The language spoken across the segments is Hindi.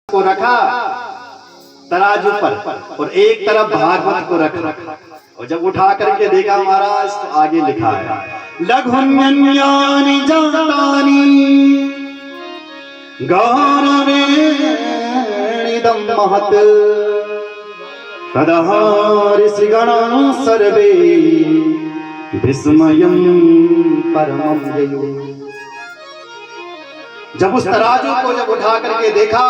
को रखा तराजू पर और एक तरफ भागवत को रखा, और जब उठा करके देखा महाराज तो आगे लिखा है लघुन्यानि जातानि गौरवेणिदं महत् तदः ऋषिगणा सर्वे विस्मयं परमं ययो। जब उस तराजू को जब उठा करके देखा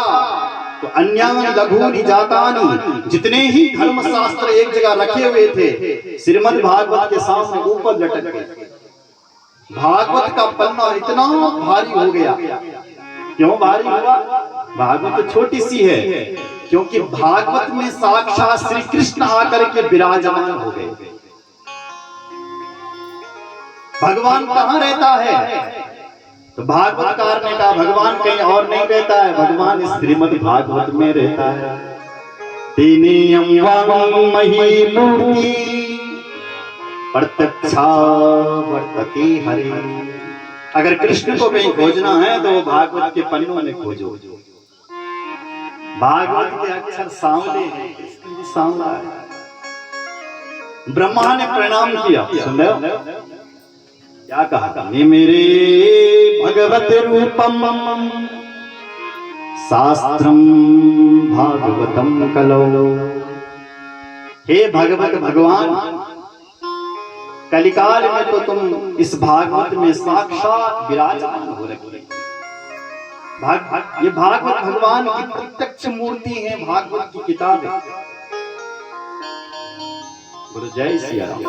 तो अन्यानि लघूनि जातानि, जितने ही धर्म शास्त्र एक जगह रखे हुए थे श्रीमद् भागवत के सामने ऊपर लटक गए। भागवत का पन्ना इतना भारी हो गया। क्यों भारी हुआ? भागवत तो छोटी सी है, क्योंकि भागवत में साक्षात श्री कृष्ण आकर के विराजमान हो गए। भगवान कहाँ रहता है? तो भागवतकार ने कहा भगवान कहीं और नहीं रहता है, भगवान इस श्रीमद् भागवत में रहता है। तेनेयं वाङ्मयी मूर्ति प्रत्यक्षा वर्तते हरि। अगर कृष्ण को कहीं खोजना है तो भागवत के पन्नों में खोजो। भागवत के अक्षर सांवले हैं, कृष्ण भी सांवला है। ब्रह्मा ने प्रणाम किया, सुन रहे हो क्या कहा था? मेरे भगवत रूपम शास्त्रम भागवतम कलो। हे भगवत भगवान, कलिकाल में तो तुम इस भागवत में साक्षात विराजमान हो रखे। ये भागवत भगवान की प्रत्यक्ष मूर्ति है, भागवत की किताब है। बोलो जय सिया राम।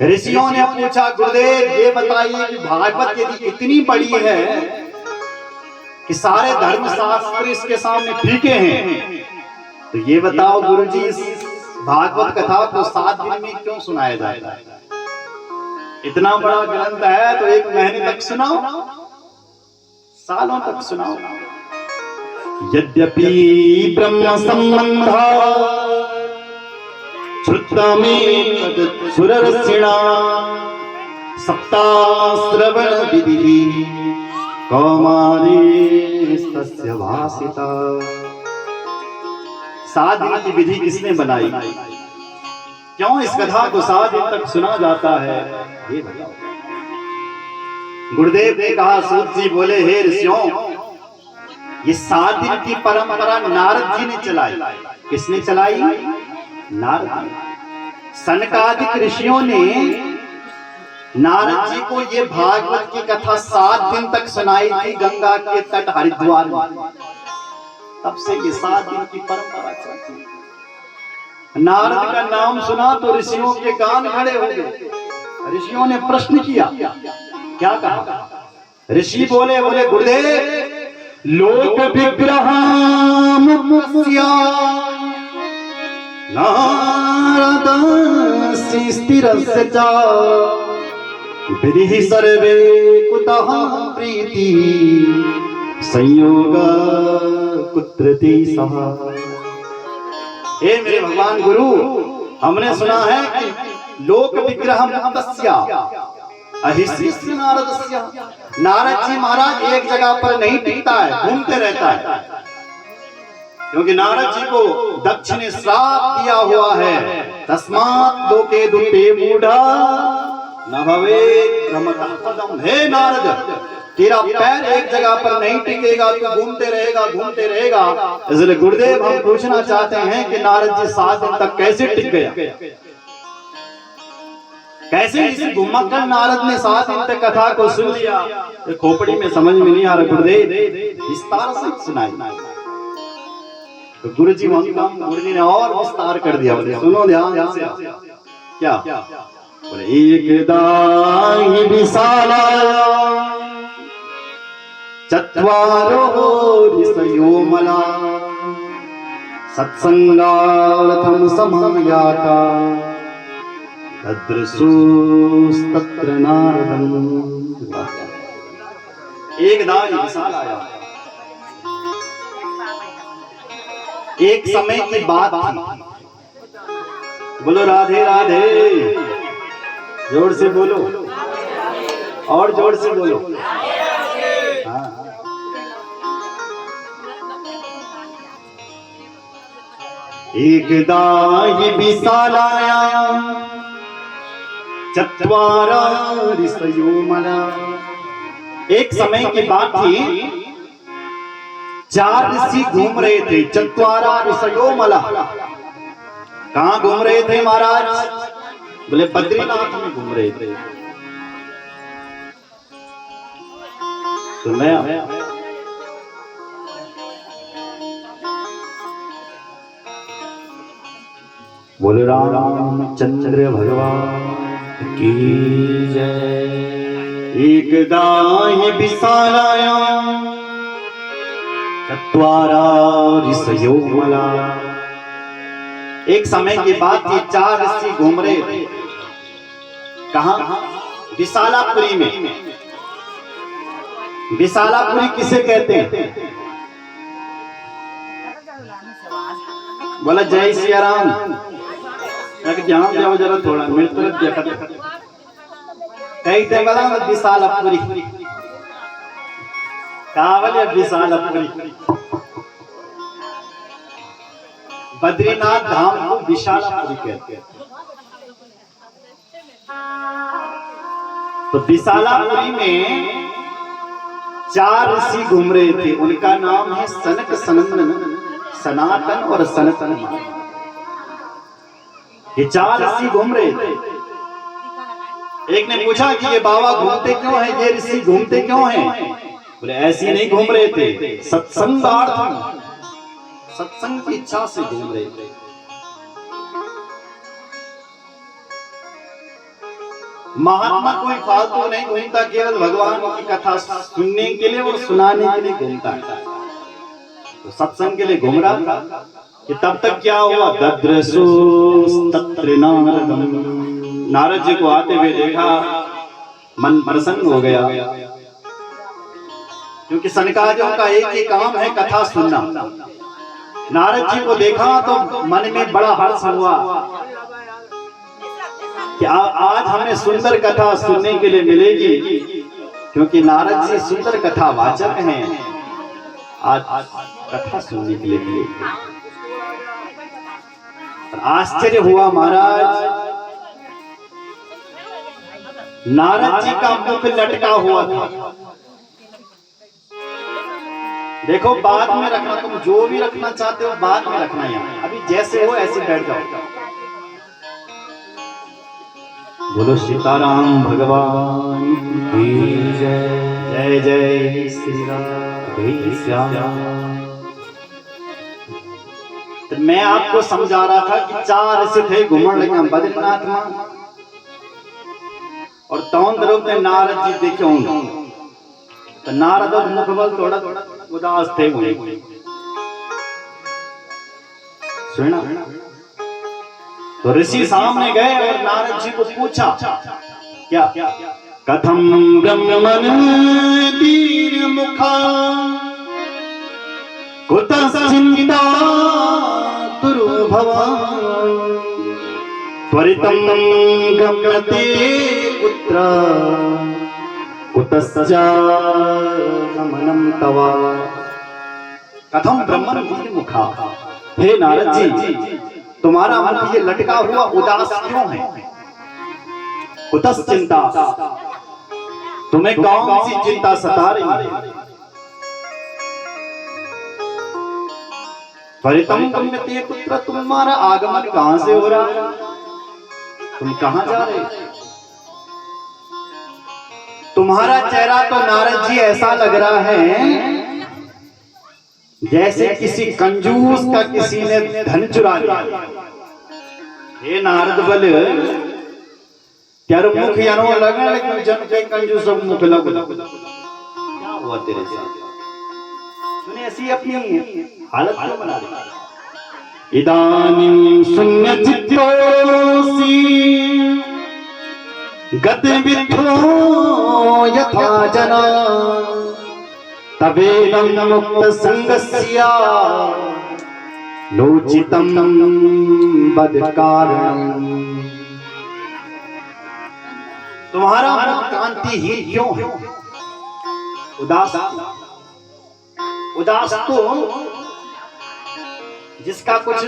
ऋषियों ने पूछा गुरुदेव ये बताइए कि भागवत यदि इतनी बड़ी है कि सारे धर्म शास्त्र इसके सामने फीके हैं, तो ये बताओ गुरुजी इस भागवत कथा को 7 दिन में क्यों सुनाया जाएगा? इतना बड़ा ग्रंथ है तो 1 महीने तक सुनाओ, सालों तक सुनाओ। यद्यपि ब्रह्म संबंधा सुरर्षिणा सप्ताश्रवण विधि कौमारेस्तस्य भासिता। 7 दिन की विधि किसने बनाई? क्यों इस कथा को 7 दिन तक सुना जाता है? ये बताओ। गुरुदेव ने कहा, सूत जी बोले हे ऋषियों, ये 7 दिन की परंपरा नारद जी ने चलाई। किसने चलाई? नारद। सनकादिक ऋषियों ने नारद जी को ये भागवत की कथा 7 दिन तक सुनाई थी गंगा के तट हरिद्वार में। तब से ये 7 दिन की परंपरा चलती है। नारद का नाम सुना तो ऋषियों के कान खड़े हो गए। ऋषियों ने प्रश्न किया, क्या कहा? ऋषि बोले गुरुदेव, लोक विग्रहम् नारदस्य स्थिरस्य च विधिः सर्वे कुतः प्रीति संयोग कुत्रति सह। हे मेरे भगवान गुरु, हमने सुना है कि लोक विग्रहम् अहिस्यस्य नारदस्य। नारद जी महाराज एक जगह पर नहीं टिकता है, घूमते रहता है, क्योंकि नारद जी को दक्ष ने श्राप दिया हुआ है, तस्मात् लोके दुते मूढ़ा न भवेत् भ्रमतः पदम्। हे नारद, तेरा पैर एक जगह पर नहीं टिकेगा, तू घूमते रहेगा। इसलिए गुरुदेव हम पूछना चाहते हैं कि नारद जी 7 दिन तक कैसे टिक गया? कैसे इसी घुमक्कड़ नारद ने 7 दिन तक कथा को सुन लिया? खोपड़ी में समझ में नहीं आ रहा। गुरुदेव विस्तार से सुनाई। तो गुरुजी ने और विस्तार कर दिया। बोले सुनो ध्यान से। क्या बोले? एकदा हि विशालाया चत्वारो ऋषयो मला सत्संगार्थं समायाता तद्रसूस्तत्र नारदम्। एकदा हि विशाल आया। एक समय की बात थी। बोलो राधे राधे। जोर से बोलो, और जोर से बोलो। एकदा हि विशालाया चत्वारा ऋषयो मला। एक समय की बात थी, 4 ऋषि घूम रहे थे। चत्वारा ऋषयो मला, कहां घूम रहे थे महाराज? बोले बद्रीनाथ में घूम रहे थे। सुन रहे हैं? बोले रामचंद्र भगवान की जय। एकदा हि विशालाया चत्वारा ऋषयो मला। एक समय की बात थी, 4 ऋषि घूम रहे थे। कहां? विशालापुरी में। विशालापुरी किसे कहते हैं? बोला जय सिया राम। ध्यान जाओ जरा थोड़ा, मेरे तरफ देखा कहते बोला विशालापुरी। कहा बोले विशालापुरी। बद्रीनाथ धाम को विशालापुरी कहते हैं। तो विशालापुरी में 4 ऋषि घूम रहे थे। उनका नाम है सनक, सनंदन, सनातन और सनातन। ये 4 ऋषि घूम रहे थे। एक ने पूछा कि ये बाबा घूमते क्यों हैं, ये ऋषि घूमते क्यों हैं? बोले ऐसे नहीं घूम रहे थे, सत्संगार्थ, सत्संग की इच्छा से घूम रहे थे। महात्मा कोई फालतू नहीं घूमता, केवल भगवान की कथा सुनने के लिए और सुनाने के लिए घूमता है। तो सत्संग के लिए घूम रहा था कि तब तक क्या हुआ? दद्रसु तत्र नारदम। नारद जी को आते हुए देखा, मन प्रसन्न हो गया, क्योंकि सनकादियों का एक ही काम है कथा सुनना। नारद जी को देखा तो मन में बड़ा हर्ष हुआ कि आज हमें सुंदर कथा सुनने के लिए मिलेगी, क्योंकि नारद जी सुंदर कथा वाचक हैं। आज कथा सुनने के लिए मिलेगी। आश्चर्य हुआ महाराज, नारद जी का मुख लटका हुआ था। देखो बाद में रखना, तुम जो भी रखना चाहते हो बाद में रखना, यहाँ अभी जैसे हो ऐसे बैठ जाओ। बोलो सीताराम भगवान की जय। जय जय श्री राम। तो मैं आपको समझा रहा था कि 4 ऋषि थे, घूमने लगे बद्रीनाथ में, और तौन द्रव ने नारद जी देखे होंगे। तो नारद और मुखबल थोड़ा उदास थे। सुना? तो ऋषि सामने गए और नारद जी को पूछा, क्या कथम ब्रह्मन दीर मुखा कुतश्चिन्ता तुरु भवान् त्वरितं गम्यते पुत्र कुतश्च गमनं तव। कथम ब्रह्मन दीर मुखा। हे नारद जी, तुम्हारा मुख ये लटका हुआ उदास क्यों है? कुतश्चिन्ता, तुम्हें कौन सी चिंता सता रही है? त्वरितं गम्यते पुत्र, तुम्हारा आगमन कहां से हो रहा है? तुम कहां जा रहे? तुम्हारा चेहरा तो नारद जी ऐसा लग रहा है जैसे किसी कंजूस का किसी ने धन चुरा लिया। हे नारद बल, तेरे मुख यानो लगा, लेकिन जन के कंजूस मुख लग। क्या हुआ तेरे साथ? तूने ऐसी अपनी हालत क्यों बना दी? इदानीं शून्य चित्तोऽसि गतविद्धो यथा जना तवेदं मुक्त संगस्य लोचितं बद कारणम्। तुम्हारा मुख कांतिहीन क्यों है? उदास। उदास तो जिसका कुछ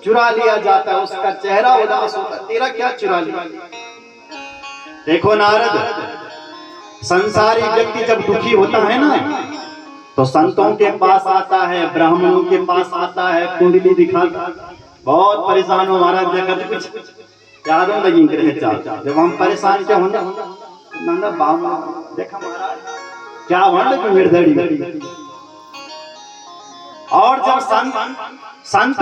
चुरा लिया जाता है, उसका चेहरा उदास होता है, तेरा क्या चुरा लिया। देखो नारद, संसारी व्यक्ति जब दुखी होता है ना तो संतों के पास आता है, ब्राह्मणों के पास आता है, कुंडली दिखाता, बहुत परेशान हो महाराज, जगत कुछ यादों लगी रह जाता। जब हम परेशान क्या होना नंदा बाबा देखा महाराज क्या वर्ण निर्दयी। और जब संत